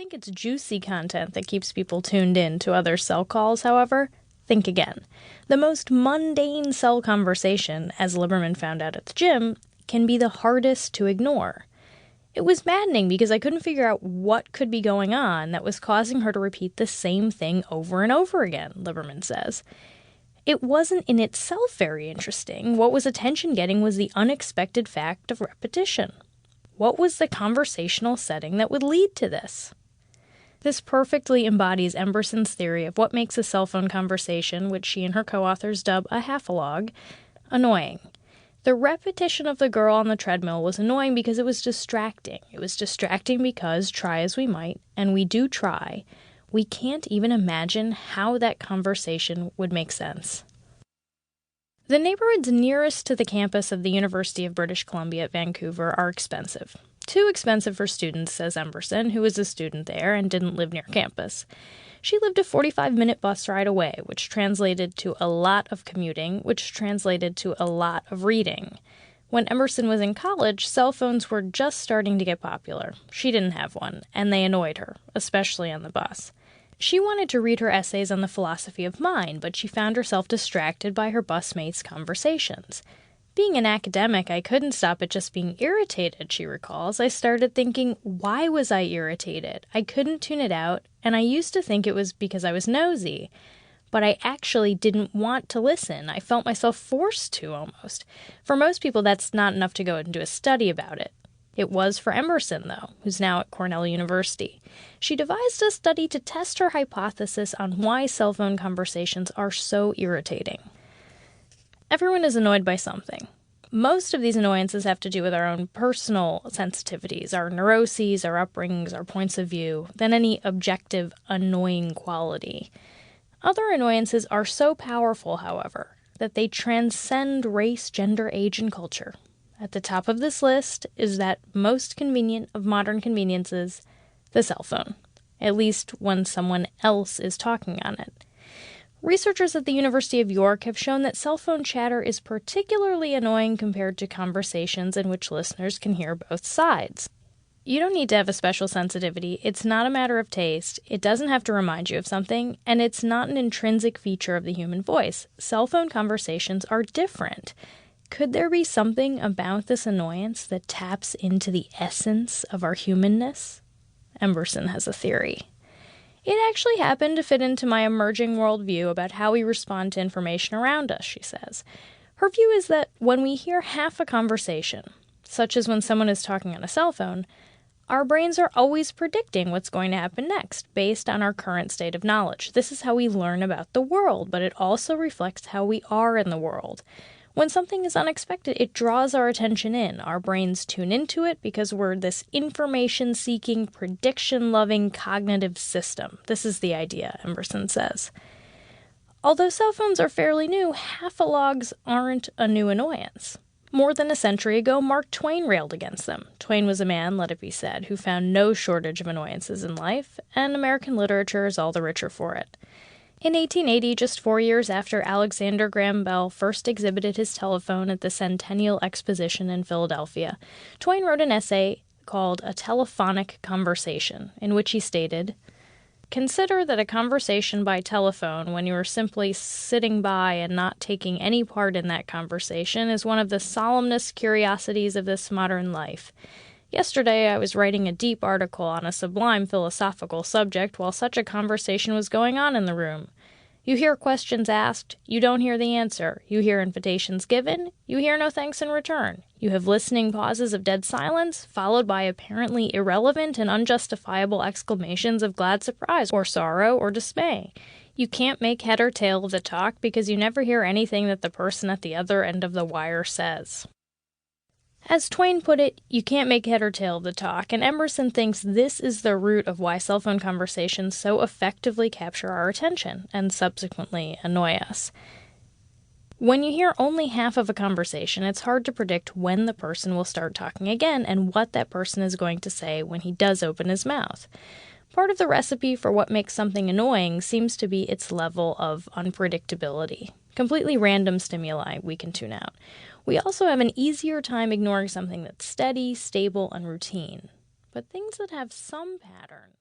think it's juicy content that keeps people tuned in to other cell calls, however, think again. The most mundane cell conversation, as Lieberman found out at the gym, can be the hardest to ignore. It was maddening because I couldn't figure out what could be going on that was causing her to repeat the same thing over and over again, Lieberman says. It wasn't in itself very interesting. What was attention-getting was the unexpected fact of repetition. What was the conversational setting that would lead to this? This perfectly embodies Emberson's theory of what makes a cell phone conversation, which she and her co-authors dub a half-a-log, annoying. The repetition of the girl on the treadmill was annoying because it was distracting. It was distracting because, try as we might, and we do try, we can't even imagine how that conversation would make sense. The neighborhoods nearest to the campus of the University of British Columbia at Vancouver are expensive. Too expensive for students, says Emberson, who was a student there and didn't live near campus. She lived a 45-minute bus ride away, which translated to a lot of commuting, which translated to a lot of reading. When Emberson was in college, cell phones were just starting to get popular. She didn't have one, and they annoyed her, especially on the bus. She wanted to read her essays on the philosophy of mind, but she found herself distracted by her busmates' conversations. Being an academic, I couldn't stop at just being irritated, she recalls. I started thinking, why was I irritated? I couldn't tune it out, and I used to think it was because I was nosy. But I actually didn't want to listen. I felt myself forced to, almost. For most people, that's not enough to go and do a study about it. It was for Emberson, though, who's now at Cornell University. She devised a study to test her hypothesis on why cell phone conversations are so irritating. Everyone is annoyed by something. Most of these annoyances have to do with our own personal sensitivities, our neuroses, our upbringings, our points of view, than any objective annoying quality. Other annoyances are so powerful, however, that they transcend race, gender, age, and culture. At the top of this list is that most convenient of modern conveniences, the cell phone, at least when someone else is talking on it. Researchers at the University of York have shown that cell phone chatter is particularly annoying compared to conversations in which listeners can hear both sides. You don't need to have a special sensitivity. It's not a matter of taste. It doesn't have to remind you of something, and it's not an intrinsic feature of the human voice. Cell phone conversations are different. Could there be something about this annoyance that taps into the essence of our humanness? Emberson has a theory. It actually happened to fit into my emerging worldview about how we respond to information around us, she says. Her view is that when we hear half a conversation, such as when someone is talking on a cell phone, our brains are always predicting what's going to happen next based on our current state of knowledge. This is how we learn about the world, but it also reflects how we are in the world. When something is unexpected, it draws our attention in. Our brains tune into it because we're this information-seeking, prediction-loving cognitive system. This is the idea, Emberson says. Although cell phones are fairly new, half-a-logs aren't a new annoyance. More than a century ago, Mark Twain railed against them. Twain was a man, let it be said, who found no shortage of annoyances in life, and American literature is all the richer for it. In 1880, just 4 years after Alexander Graham Bell first exhibited his telephone at the Centennial Exposition in Philadelphia, Twain wrote an essay called A Telephonic Conversation, in which he stated, "Consider that a conversation by telephone, when you are simply sitting by and not taking any part in that conversation, is one of the solemnest curiosities of this modern life. Yesterday I was writing a deep article on a sublime philosophical subject while such a conversation was going on in the room. You hear questions asked, you don't hear the answer. You hear invitations given, you hear no thanks in return. You have listening pauses of dead silence, followed by apparently irrelevant and unjustifiable exclamations of glad surprise or sorrow or dismay. You can't make head or tail of the talk because you never hear anything that the person at the other end of the wire says." As Twain put it, you can't make head or tail of the talk, and Emberson thinks this is the root of why cell phone conversations so effectively capture our attention and subsequently annoy us. When you hear only half of a conversation, it's hard to predict when the person will start talking again and what that person is going to say when he does open his mouth. Part of the recipe for what makes something annoying seems to be its level of unpredictability. Completely random stimuli we can tune out. We also have an easier time ignoring something that's steady, stable, and routine. But things that have some pattern